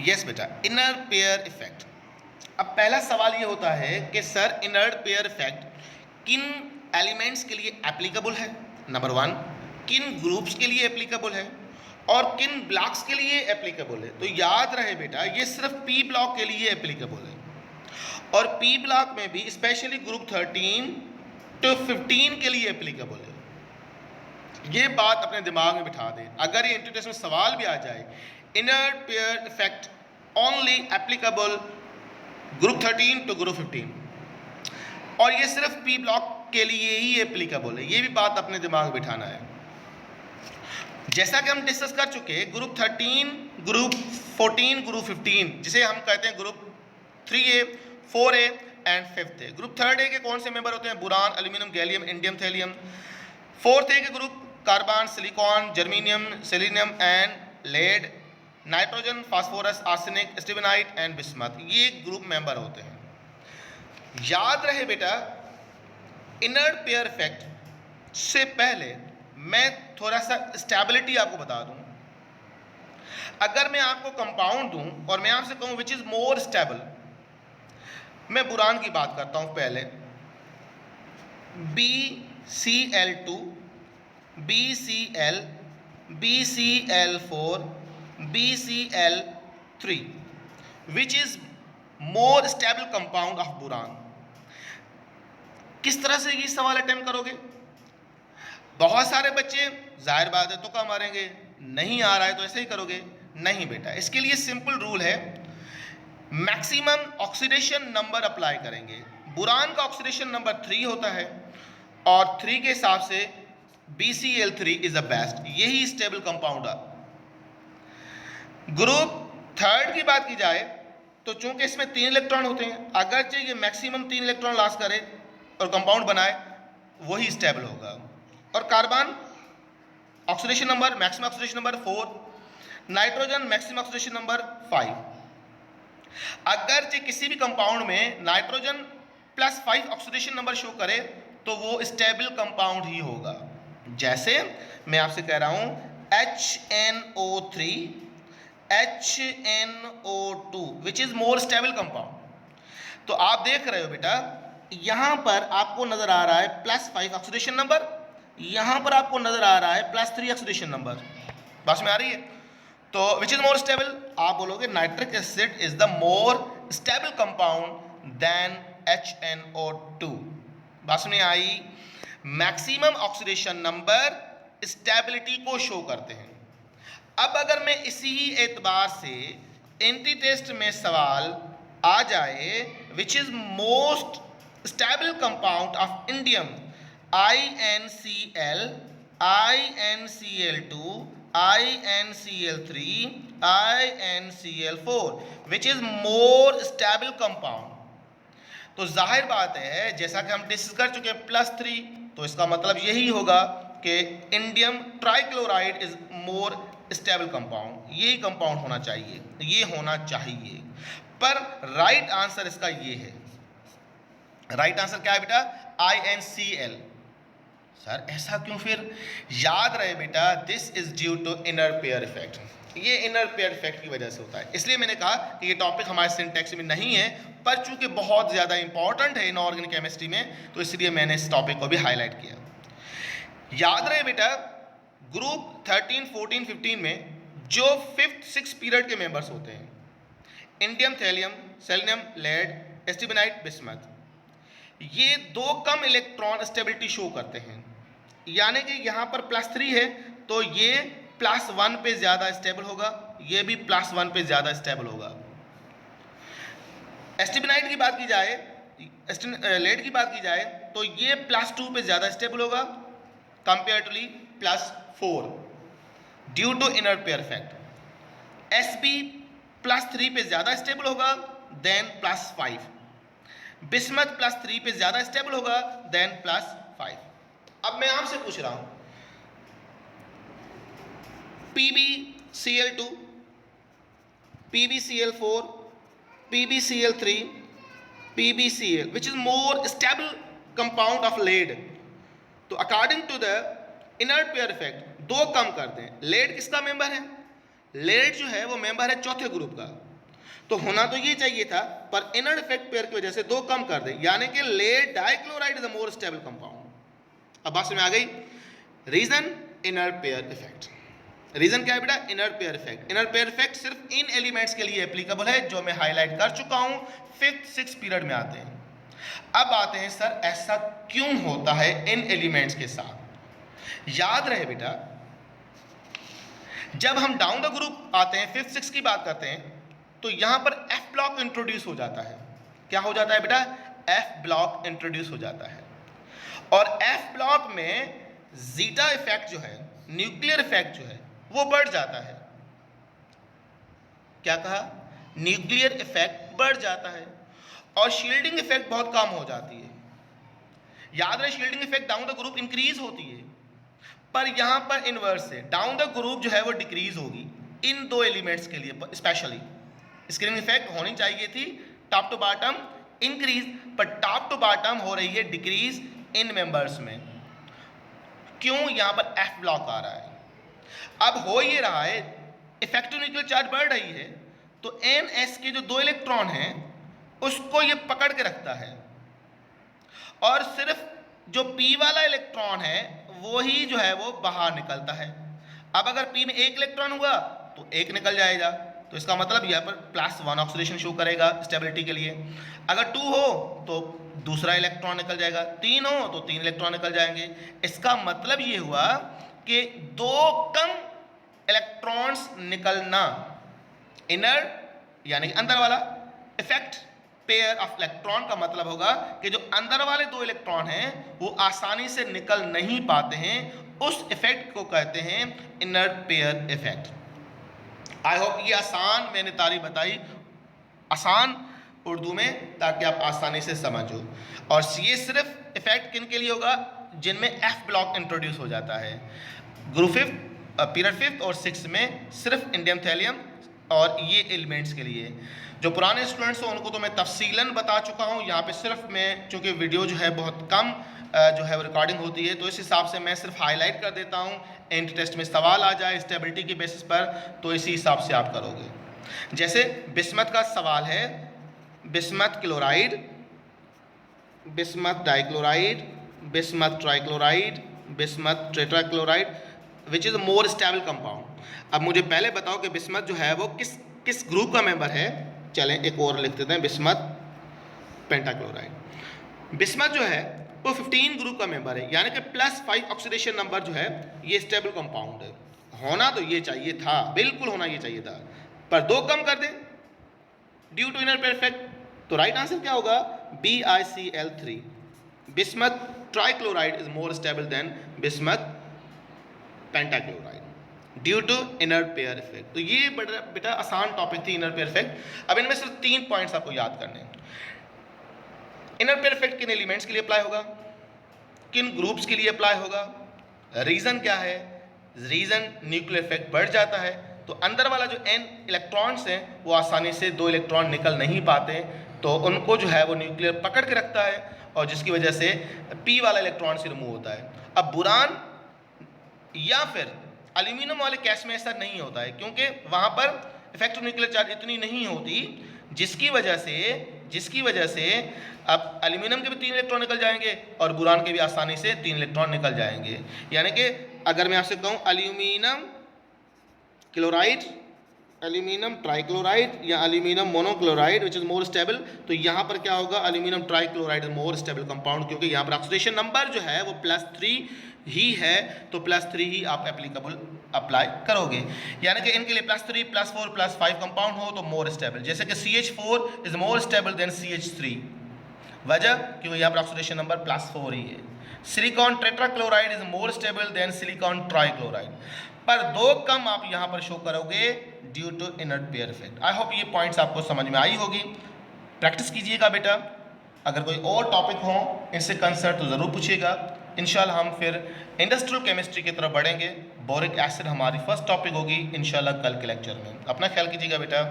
Yes बेटा, inner pair effect. अब पहला सवाल ये होता है कि सर इनर पेयर इफेक्ट किन एलिमेंट्स के लिए एप्लीकेबल है, नंबर वन, किन ग्रुप्स के लिए एप्लीकेबल है और किन ब्लॉक्स के लिए एप्लीकेबल है। तो याद रहे बेटा, ये सिर्फ पी ब्लॉक के लिए एप्लीकेबल है और पी ब्लॉक में भी स्पेशली ग्रुप 13 to 15 के लिए एप्लीकेबल है। ये बात अपने दिमाग में बिठा दें, अगर ये इंटरटेस्ट में सवाल भी आ जाए, inner pair effect only applicable group 13 to group 15 और ये सिर्फ पी ब्लॉक के लिए ही एप्लीकेबल है, ये भी बात अपने दिमाग में बिठाना है। जैसा कि हम डिस्कस कर चुके, ग्रुप 13, ग्रुप 14, ग्रुप 15, जिसे हम कहते हैं group 3A, 4A and 5A। Group 3A के कौन से मेंबर होते हैं? Boron, aluminium, gallium, indium, thallium. 4A के group carbon, silicon, germanium, selenium and lead, nitrogen, phosphorus, arsenic, stibnite and bismuth, ये ग्रुप मेंबर होते हैं। याद रहे बेटा, इनर पेयर इफेक्ट से पहले मैं थोड़ा सा स्टेबिलिटी आपको बता दूं। अगर मैं आपको कंपाउंड दूं और मैं आपसे कहूं विच इज मोर स्टेबल, मैं बोरान की बात करता हूं पहले, BCl2, BCl, BCl4, BCl3, which is more stable compound of boron. किस तरह से ये सवाल अटेम्प्ट करोगे? बहुत सारे बच्चे जाहिर बात है तुक्का मारेंगे, नहीं आ रहा है तो ऐसे ही करोगे। नहीं बेटा, इसके लिए सिंपल रूल है, मैक्सिमम ऑक्सीडेशन नंबर अप्लाई करेंगे। बोरान का ऑक्सीडेशन नंबर 3 होता है और 3 के हिसाब से BCl3 इज द बेस्ट, यही स्टेबल कंपाउंड है। ग्रुप 3 की बात की जाए तो चूंकि इसमें 3 इलेक्ट्रॉन होते हैं, अगरचे ये मैक्सिमम 3 इलेक्ट्रॉन लॉस करे और कंपाउंड बनाए, वही स्टेबल होगा। और carbon oxidation number, maximum oxidation number 4, nitrogen maximum oxidation number 5। अगर किसी भी कंपाउंड में नाइट्रोजन +5 ऑक्सीडेशन नंबर शो करे तो वो स्टेबल कंपाउंड ही होगा। जैसे मैं आपसे कह रहा हूं HNO3, HNO2 which is more stable compound. तो आप देख रहे हो बेटा, यहां पर आपको नजर आ रहा है +5 ऑक्सीडेशन नंबर, यहां पर आपको नजर आ रहा है +3 ऑक्सीडेशन नंबर। बात में आ रही है? तो विच इज मोर स्टेबल? आप बोलोगे nitric acid is the more stable compound than HNO2। बात में आई? मैक्सिमम ऑक्सीडेशन नंबर स्टेबिलिटी को शो करते हैं। अब अगर मैं इसी ही एतबार से एंटी टेस्ट में सवाल आ जाए, which is most stable compound of indium, INCl, INCl2, INCl3, INCl4, which is more stable compound. तो जाहिर बात है, जैसा कि हम डिस्कस कर चुके हैं +3, तो इसका मतलब यही होगा कि indium trichloride is more stable compound, यही कंपाउंड होना चाहिए, ये होना चाहिए। पर राइट आंसर इसका ये है। राइट आंसर क्या है बेटा? INCl। सर ऐसा क्यों? फिर याद रहे बेटा, this is due to inner pair effect, ये इनर पेयर इफेक्ट की वजह से होता है। इसलिए मैंने कहा कि ये टॉपिक हमारे सिंटैक्स में नहीं है, पर चूंकि बहुत ज़्यादा इंपॉर्टेंट है इनऑर्गेनिक केमिस्ट्री में, तो इसलिए मैंने इस टॉपिक को भी हाईलाइट किया। याद रहे बेटा, ग्रुप 13, 14, 15 में जो 5th, 6th पीरियड के मेंबर्स होते हैं, indium, thallium, selenium, lead, stibnite, bismuth, ये 2 कम इलेक्ट्रॉन स्टेबिलिटी शो करते हैं। यानी कि यहाँ पर +3 है तो ये +1 पे ज़्यादा स्टेबल होगा, ये भी +1 पे ज़्यादा स्टेबल होगा। स्टिबनाइट की बात की जाए, लेड की बात की जाए तो ये +2 पे ज़्यादा स्टेबल होगा comparatively +4 due to inner pair effect. Sp +3 पे ज़्यादा स्टेबल होगा देन +5। बिस्मथ +3 पे ज़्यादा स्टेबल होगा देन +5। अब मैं आपसे पूछ रहा हूं, PbCl2, PbCl4, PbCl3, PbCl, which is more stable compound of lead। तो according to the inner pair effect 2 कम कर दें। लेड किसका मेंबर है? लेड जो है वो मेंबर है चौथे ग्रुप का, तो होना तो ये चाहिए था, पर इनर्ट इफेक्ट पेयर की वजह से 2 कम कर दे, यानी कि lead dichloride is a more stable compound. अब बात समझ में आ गई। Reason inert pair effect. Reason क्या है बेटा? Inert pair effect. Inert pair effect सिर्फ इन एलिमेंट्स के लिए एप्लीकेबल है जो मैं हाईलाइट कर चुका हूं, 5th 6th पीरियड में आते हैं। अब आते हैं सर ऐसा क्यों होता है इन एलिमेंट्स के साथ। याद रहे बेटा, जब हम डाउन द ग्रुप आते हैं, 5th 6th की बात करते हैं, तो यहां पर एफ ब्लॉक इंट्रोड्यूस हो जाता है। क्या हो जाता है बेटा? एफ ब्लॉक इंट्रोड्यूस हो जाता है, और एफ ब्लॉक में जीटा इफेक्ट जो है, न्यूक्लियर इफेक्ट जो है, वो बढ़ जाता है। क्या कहा? न्यूक्लियर इफेक्ट बढ़ जाता है, और शील्डिंग इफेक्ट बहुत कम हो जाती है। याद रहे, shielding effect down the group increase होती है, पर यहां पर इनवर्स है, डाउन द ग्रुप जो है वो डिक्रीज होगी इन 2 एलिमेंट्स के लिए स्पेशली। स्क्रीनिंग इफेक्ट होनी चाहिए थी टॉप टू बॉटम इंक्रीज, पर टॉप टू बॉटम हो रही है डिक्रीज इन मेंबर्स में। क्यों? यहां पर एफ ब्लॉक आ रहा है। अब हो ये रहा है, इफेक्टिव न्यूक्लियर चार्ज बढ़ रही है, तो NS के जो 2 इलेक्ट्रॉन हैं उसको ये पकड़ के रखता है, और सिर्फ जो P वाला इलेक्ट्रॉन है वो ही जो है वो बाहर निकलता है। अब अगर P में 1 इलेक्ट्रॉन हुआ तो 1 निकल जाएगा, तो इसका मतलब यहाँ पर +1 ऑक्सीडेशन शो करेगा स्टेबिलिटी के लिए। अगर 2 हो तो दूसरा इलेक्ट्रॉन निकल जाएगा, 3 हो तो 3 इलेक्ट्रॉन निकल जाएंगे। इसका मतलब ये हुआ कि 2 कम इलेक्ट्रॉन्स निकलना, इनर यानी कि अंदर वाला, इफेक्ट पेयर ऑफ इलेक्ट्रॉन का मतलब होगा कि जो अंदर वाले 2 इलेक्ट्रॉन हैं वो आसानी से निकल नहीं पाते हैं, उस इफेक्ट को कहते हैं inner pair effect. I hope ये आसान मैंने तारीफ बताई, आसान उर्दू में, ताकि आप आसानी से समझो। और ये सिर्फ इफेक्ट किन के लिए होगा? जिनमें एफ ब्लॉक इंट्रोड्यूस हो जाता है। ग्रुप 5 पीरियड 5th और 6th में सिर्फ इंडियम थैलियम और ये एलिमेंट्स के लिए। जो पुराने स्टूडेंट्स हैं उनको तो मैं तफसीलन बता चुका हूँ, यहाँ पे सिर्फ मैं, चूँकि वीडियो जो है बहुत कम जो है वो रिकॉर्डिंग होती है, तो इस हिसाब से मैं सिर्फ हाईलाइट कर देता हूँ। एंड टेस्ट में सवाल आ जाए स्टेबिलिटी के बेसिस पर तो इसी हिसाब से आप करोगे। जैसे बिस्मथ का सवाल है, bismuth chloride, bismuth dichloride, bismuth trichloride, bismuth tetrachloride, which is more stable compound. अब मुझे पहले बताओ कि बिस्मथ जो है वो किस ग्रुप का मेंबर है। चलें एक और लिख देते हैं, बिस्मथ पेंटाक्लोराइड। बिस्मथ जो है वो 15 ग्रुप का मेंबर है, यानी कि +5 ऑक्सीडेशन नंबर जो है ये स्टेबल कंपाउंड है। होना तो ये चाहिए था, बिल्कुल होना ये चाहिए था, पर 2 कम कर दें due to inner pair effect, तो राइट आंसर क्या होगा? BiCl3। Bismuth trichloride is more stable than bismuth pentachloride due to inner pair effect. तो ये बेटा आसान टॉपिक थी इनर पेयर इफेक्ट। अब इनमें सिर्फ 3 पॉइंट्स आपको याद करने हैं। इनर पेयर इफेक्ट किन एलिमेंट्स के लिए अप्लाई होगा, किन ग्रुप्स के लिए अप्लाई होगा, रीजन क्या है? रीजन न्यूक्लियर इफेक्ट बढ़ जाता है, तो अंदर वाला जो n इलेक्ट्रॉन्स हैं वो आसानी से 2 इलेक्ट्रॉन निकल नहीं पाते, तो उनको जो है वो न्यूक्लियर पकड़ के रखता है, और जिसकी वजह से P वाला इलेक्ट्रॉन से रिमूव होता है। अब बोरान या फिर एल्यूमिनियम वाले केस में ऐसा नहीं होता है, क्योंकि वहाँ पर इफेक्टिव न्यूक्लियर चार्ज इतनी नहीं होती, जिसकी वजह से अब एल्यूमिनियम के भी 3 इलेक्ट्रॉन निकल जाएंगे और बोरान के भी आसानी से 3 इलेक्ट्रॉन निकल जाएंगे। यानी कि अगर मैं आपसे कहूँ एल्यूमिनियम क्लोराइड, एल्यूमिनियम ट्राइक्लोराइड या aluminium monochloride which is more stable, तो यहाँ पर क्या होगा? Aluminium trichloride is more stable compound, क्योंकि यहाँ पर ऑक्सीडेशन नंबर जो है वो +3 ही है, तो +3 ही आप एप्लीकेबल अप्लाई करोगे। यानी कि इनके लिए +3, +4, +5 कंपाउंड हो तो मोर स्टेबल, जैसे कि CH4 is more stable then CH3। वजह क्योंकि यहाँ पर ऑक्सीडेशन नंबर +4 ही है। Silicon tetrachloride is more stable than silicon trichloride, पर 2 कम आप यहाँ पर शो करोगे due to inert pair effect. I hope ये पॉइंट्स आपको समझ में आई होगी। प्रैक्टिस कीजिएगा बेटा, अगर कोई और टॉपिक हो इनसे कंसर्न तो ज़रूर पूछिएगा। इंशाल्लाह हम फिर इंडस्ट्रियल केमिस्ट्री की तरफ बढ़ेंगे। बोरिक एसिड हमारी फर्स्ट टॉपिक होगी इंशाल्लाह कल के लेक्चर में। अपना ख्याल कीजिएगा बेटा।